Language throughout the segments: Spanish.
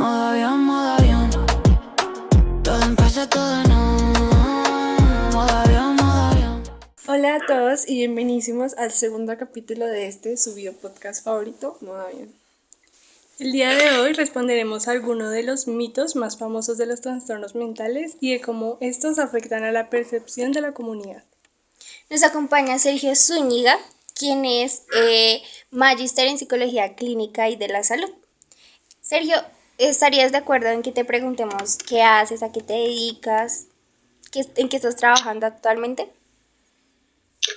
modo avión. Todo empieza, todo no. Modo avión. Hola a todos y bienvenidísimos al segundo capítulo de su video podcast favorito, Modo Avión. El día de hoy responderemos a algunos de los mitos más famosos de los trastornos mentales y de cómo estos afectan a la percepción de la comunidad. Nos acompaña Sergio Zúñiga, quien es magíster en Psicología Clínica y de la Salud. Sergio, ¿estarías de acuerdo en que te preguntemos qué haces, a qué te dedicas, en qué estás trabajando actualmente?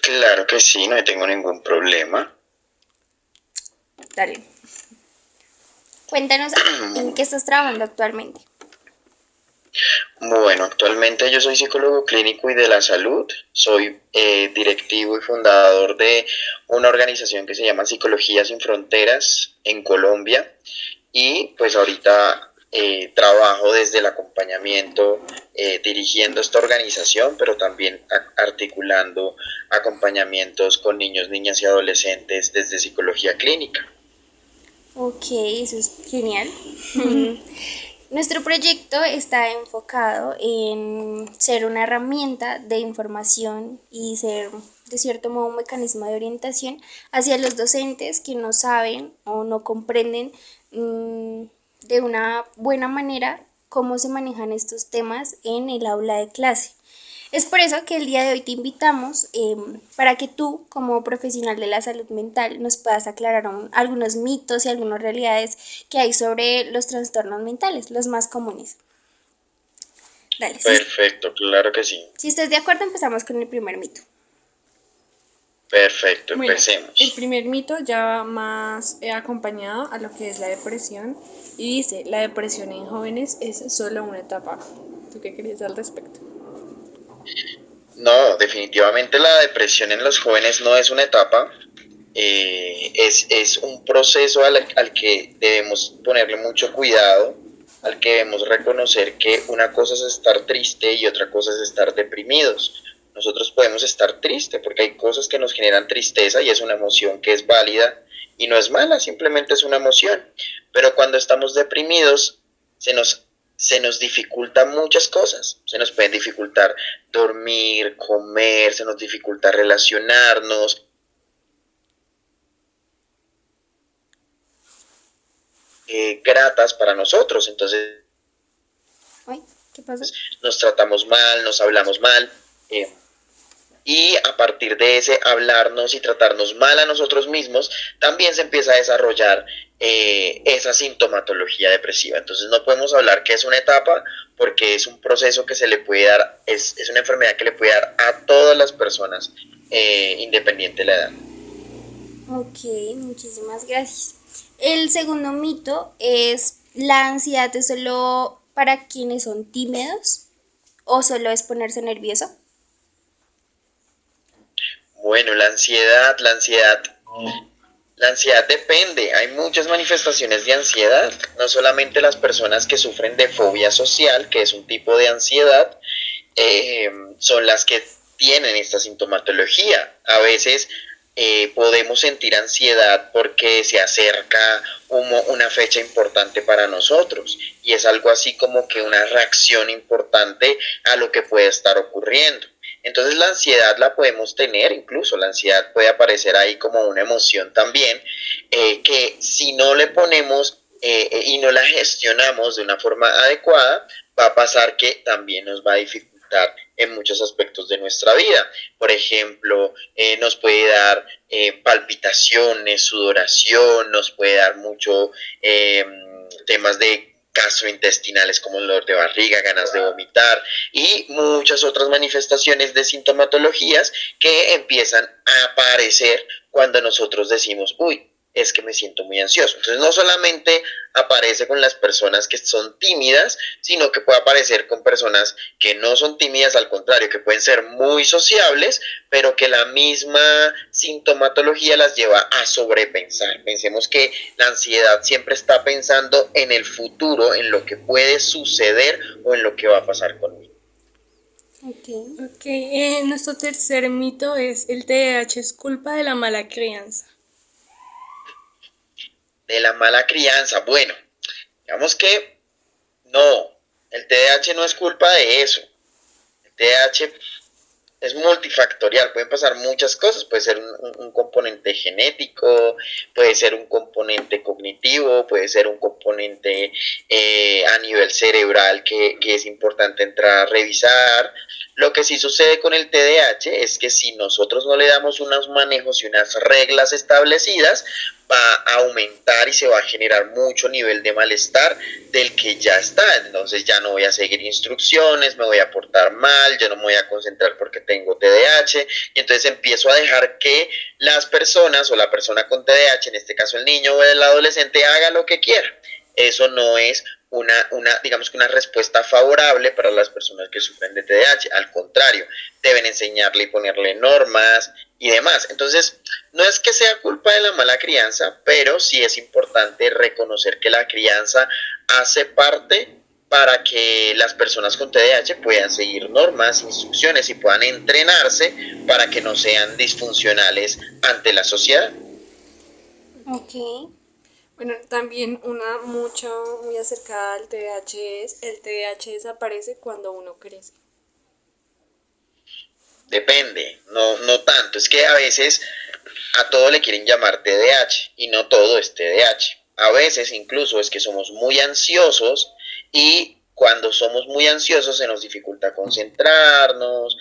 Claro que sí, no tengo ningún problema. Dale. Cuéntanos en qué estás trabajando actualmente. Bueno, actualmente yo soy psicólogo clínico y de la salud. Soy directivo y fundador de una organización que se llama Psicología Sin Fronteras en Colombia. Y pues ahorita trabajo desde el acompañamiento, dirigiendo esta organización, pero también articulando acompañamientos con niños, niñas y adolescentes desde psicología clínica. Ok, eso es genial. Nuestro proyecto está enfocado en ser una herramienta de información y ser, de cierto modo, un mecanismo de orientación hacia los docentes que no saben o no comprenden de una buena manera cómo se manejan estos temas en el aula de clase. Es por eso que el día de hoy te invitamos para que tú, como profesional de la salud mental, nos puedas aclarar algunos mitos y algunas realidades que hay sobre los trastornos mentales, los más comunes. Dale. Perfecto, claro que sí. Si estás de acuerdo, empezamos con el primer mito. Perfecto, Bueno, empecemos. el primer mito ya va más acompañado a lo que es la depresión y dice, la depresión en jóvenes es solo una etapa. ¿Tú qué querías al respecto? No, definitivamente la depresión en los jóvenes no es una etapa, es un proceso al que debemos ponerle mucho cuidado, al que debemos reconocer que una cosa es estar triste y otra cosa es estar deprimidos. Nosotros podemos estar tristes porque hay cosas que nos generan tristeza y es una emoción que es válida y no es mala, simplemente es una emoción. Pero cuando estamos deprimidos se nos dificultan muchas cosas. Se nos pueden dificultar dormir, comer, se nos dificulta relacionarnos. Gratas para nosotros. Entonces, Ay, ¿qué pasó? nos tratamos mal, nos hablamos mal. Y a partir de ese hablarnos y tratarnos mal a nosotros mismos, también se empieza a desarrollar esa sintomatología depresiva. Entonces no podemos hablar que es una etapa porque es un proceso que se le puede dar, es una enfermedad que le puede dar a todas las personas, independiente de la edad. Ok, muchísimas gracias. El segundo mito es, ¿la ansiedad es solo para quienes son tímidos o solo es ponerse nervioso? Bueno, la ansiedad depende. Hay muchas manifestaciones de ansiedad, no solamente las personas que sufren de fobia social, que es un tipo de ansiedad, son las que tienen esta sintomatología. A veces podemos sentir ansiedad porque se acerca una fecha importante para nosotros y es algo así como que una reacción importante a lo que puede estar ocurriendo. Entonces la ansiedad la podemos tener, incluso la ansiedad puede aparecer ahí como una emoción también, que si no le ponemos y no la gestionamos de una forma adecuada, va a pasar que también nos va a dificultar en muchos aspectos de nuestra vida. Por ejemplo, nos puede dar palpitaciones, sudoración, nos puede dar mucho temas de gastrointestinales como dolor de barriga, ganas de vomitar y muchas otras manifestaciones de sintomatologías que empiezan a aparecer cuando nosotros decimos, uy, es que me siento muy ansioso. Entonces no solamente aparece con las personas que son tímidas, sino que puede aparecer con personas que no son tímidas, al contrario, que pueden ser muy sociables, pero que la misma sintomatología las lleva a sobrepensar. Pensemos que la ansiedad siempre está pensando en el futuro, en lo que puede suceder o en lo que va a pasar conmigo. Ok. Nuestro tercer mito es, el TDAH es culpa de la mala crianza. De la mala crianza, bueno, digamos que No, el TDAH no es culpa de eso. El TDAH es multifactorial, pueden pasar muchas cosas, puede ser un componente genético, puede ser un componente cognitivo, puede ser un componente a nivel cerebral que es importante entrar a revisar. Lo que sí sucede con el TDAH es que si nosotros no le damos unos manejos y unas reglas establecidas, va a aumentar y se va a generar mucho nivel de malestar del que ya está. Entonces ya no voy a seguir instrucciones, me voy a portar mal, yo no me voy a concentrar porque tengo TDAH, y entonces empiezo a dejar que las personas o la persona con TDAH, en este caso el niño o el adolescente, haga lo que quiera. Eso no es digamos que una respuesta favorable para las personas que sufren de TDAH. Al contrario, deben enseñarle y ponerle normas y demás. Entonces, no es que sea culpa de la mala crianza, pero sí es importante reconocer que la crianza hace parte para que las personas con TDAH puedan seguir normas, instrucciones y puedan entrenarse para que no sean disfuncionales ante la sociedad. Ok. Bueno, también una muy acercada al TDAH es el TDAH desaparece cuando uno crece. Depende, no tanto. Es que a veces a todo le quieren llamar TDAH y no todo es TDAH. A veces incluso es que somos muy ansiosos y cuando somos muy ansiosos se nos dificulta concentrarnos,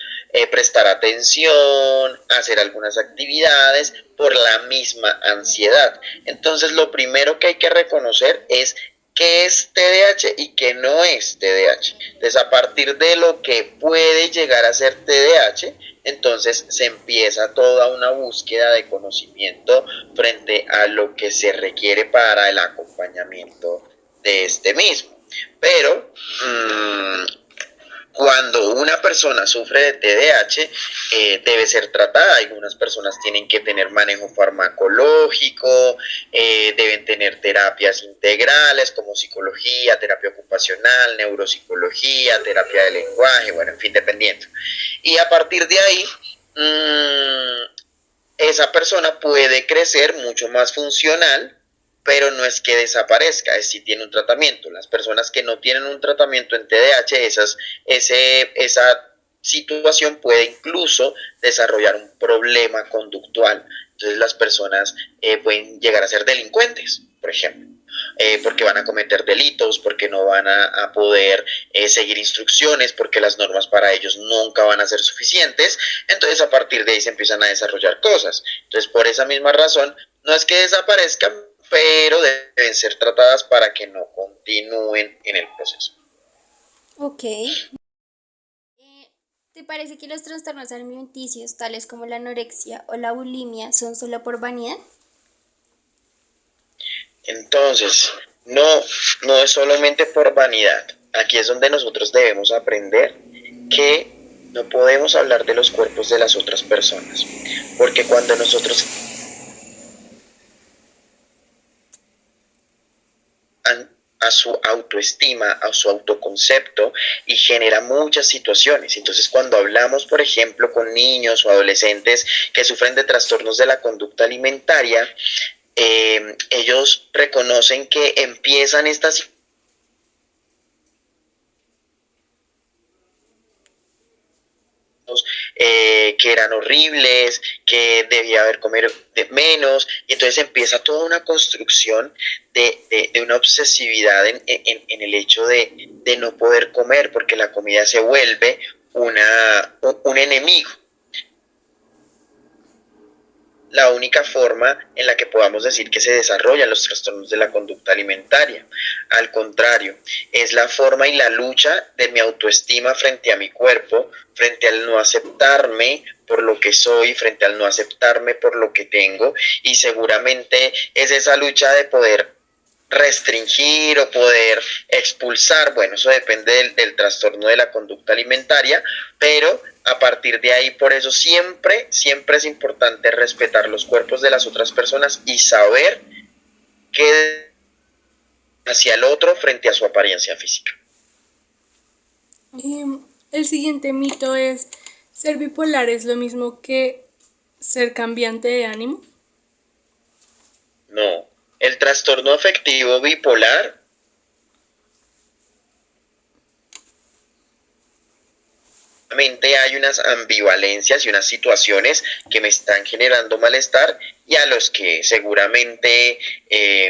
prestar atención, hacer algunas actividades por la misma ansiedad. Entonces lo primero que hay que reconocer es qué es TDAH y qué no es TDAH. Entonces, a partir de lo que puede llegar a ser TDAH, entonces se empieza toda una búsqueda de conocimiento frente a lo que se requiere para el acompañamiento de este mismo. Pero cuando una persona sufre de TDAH, debe ser tratada. Algunas personas tienen que tener manejo farmacológico, deben tener terapias integrales como psicología, terapia ocupacional, neuropsicología, terapia de lenguaje, bueno, en fin, dependiendo. Y a partir de ahí, esa persona puede crecer mucho más funcional, pero no es que desaparezca, es si tiene un tratamiento. Las personas que no tienen un tratamiento en TDAH, esa situación puede incluso desarrollar un problema conductual. Entonces las personas pueden llegar a ser delincuentes, por ejemplo. Porque van a cometer delitos, porque no van a poder seguir instrucciones, porque las normas para ellos nunca van a ser suficientes. Entonces a partir de ahí se empiezan a desarrollar cosas. Entonces por esa misma razón, no es que desaparezcan, pero deben ser tratadas para que no continúen en el proceso. Ok. ¿Te parece que los trastornos alimenticios, tales como la anorexia o la bulimia, son solo por vanidad? Entonces, no es solamente por vanidad. Aquí es donde nosotros debemos aprender que no podemos hablar de los cuerpos de las otras personas, porque cuando nosotros a su autoestima, a su autoconcepto, y genera muchas situaciones. Entonces, cuando hablamos, por ejemplo, con niños o adolescentes que sufren de trastornos de la conducta alimentaria, ellos reconocen que empiezan estas que eran horribles, que debía haber comido menos, y entonces empieza toda una construcción de una obsesividad en el hecho de no poder comer, porque la comida se vuelve un enemigo. La única forma en la que podamos decir que se desarrollan los trastornos de la conducta alimentaria. Al contrario, es la forma y la lucha de mi autoestima frente a mi cuerpo, frente al no aceptarme por lo que soy, frente al no aceptarme por lo que tengo, y seguramente es esa lucha de poder restringir o poder expulsar, bueno, eso depende del trastorno de la conducta alimentaria, pero a partir de ahí, por eso siempre es importante respetar los cuerpos de las otras personas y saber qué hacia el otro frente a su apariencia física. El siguiente mito es, ¿ser bipolar es lo mismo que ser cambiante de ánimo? No, el trastorno afectivo bipolar hay unas ambivalencias y unas situaciones que me están generando malestar y a los que seguramente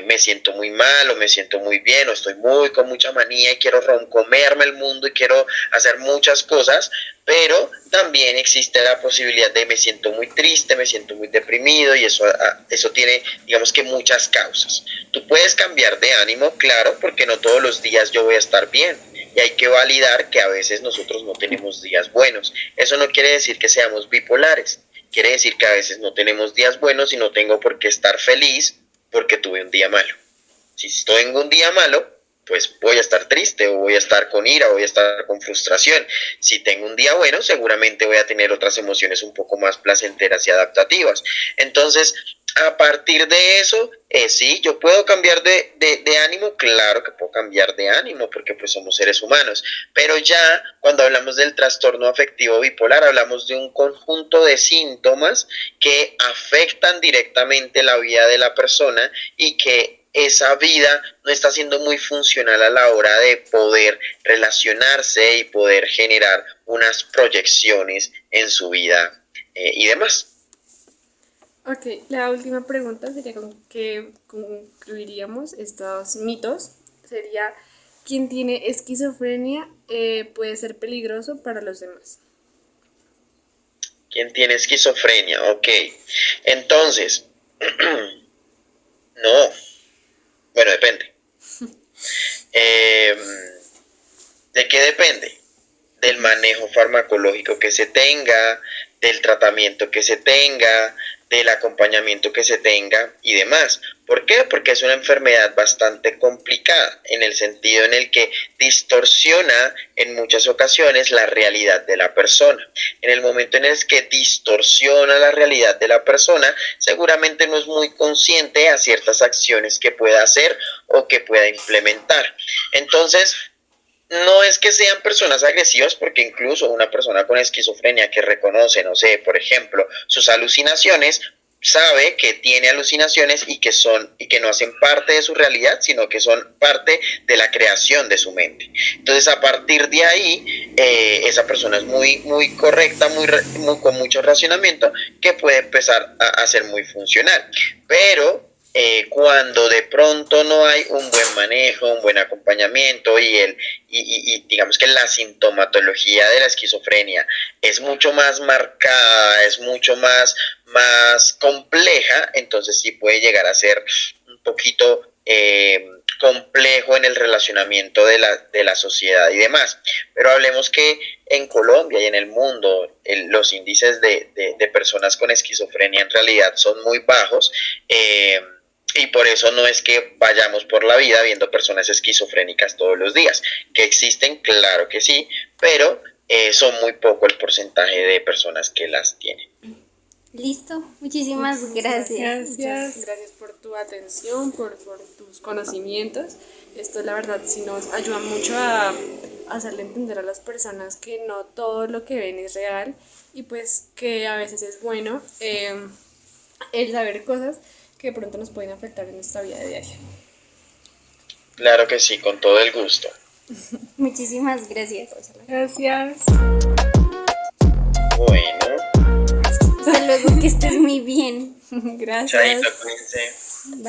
me siento muy mal o me siento muy bien o estoy con mucha manía y quiero comerme el mundo y quiero hacer muchas cosas, pero también existe la posibilidad de me siento muy triste, me siento muy deprimido y eso tiene, digamos que muchas causas. Tú puedes cambiar de ánimo, claro, porque no todos los días yo voy a estar bien. Y hay que validar que a veces nosotros no tenemos días buenos. Eso no quiere decir que seamos bipolares. Quiere decir que a veces no tenemos días buenos y no tengo por qué estar feliz porque tuve un día malo. Si estoy en un día malo, pues voy a estar triste o voy a estar con ira o voy a estar con frustración. Si tengo un día bueno, seguramente voy a tener otras emociones un poco más placenteras y adaptativas. Entonces, a partir de eso, sí, yo puedo cambiar de ánimo, claro que puedo cambiar de ánimo porque pues somos seres humanos, pero ya cuando hablamos del trastorno afectivo bipolar, hablamos de un conjunto de síntomas que afectan directamente la vida de la persona y que esa vida no está siendo muy funcional a la hora de poder relacionarse y poder generar unas proyecciones en su vida y demás. Ok, la última pregunta sería con que concluiríamos estos mitos. Sería, ¿quién tiene esquizofrenia puede ser peligroso para los demás? ¿Quién tiene esquizofrenia? Ok, entonces, no, bueno, depende. ¿De qué depende? Del manejo farmacológico que se tenga, del tratamiento que se tenga, del acompañamiento que se tenga y demás. ¿Por qué? Porque es una enfermedad bastante complicada en el sentido en el que distorsiona en muchas ocasiones la realidad de la persona. En el momento en el que distorsiona la realidad de la persona, seguramente no es muy consciente a ciertas acciones que pueda hacer o que pueda implementar. Entonces, no es que sean personas agresivas, porque incluso una persona con esquizofrenia que reconoce, no sé, por ejemplo, sus alucinaciones, sabe que tiene alucinaciones y que no hacen parte de su realidad, sino que son parte de la creación de su mente. Entonces, a partir de ahí, esa persona es muy correcta, con mucho racionamiento, que puede empezar a ser muy funcional. Pero cuando de pronto no hay un buen manejo, un buen acompañamiento y digamos que la sintomatología de la esquizofrenia es mucho más marcada, es mucho más compleja, entonces sí puede llegar a ser un poquito complejo en el relacionamiento de la sociedad y demás. Pero hablemos que en Colombia y en el mundo los índices de personas con esquizofrenia en realidad son muy bajos. Y por eso no es que vayamos por la vida viendo personas esquizofrénicas todos los días. Que existen, claro que sí, pero son muy poco el porcentaje de personas que las tienen. Listo, muchísimas gracias. Muchas gracias por tu atención, por tus conocimientos. Esto la verdad sí nos ayuda mucho a hacerle entender a las personas que no todo lo que ven es real y pues que a veces es bueno el saber cosas que de pronto nos pueden afectar en nuestra vida diaria. Claro que sí, con todo el gusto. Muchísimas gracias. Gracias. Bueno. Hasta luego, que estés muy bien. Gracias. Chaito, cuídense.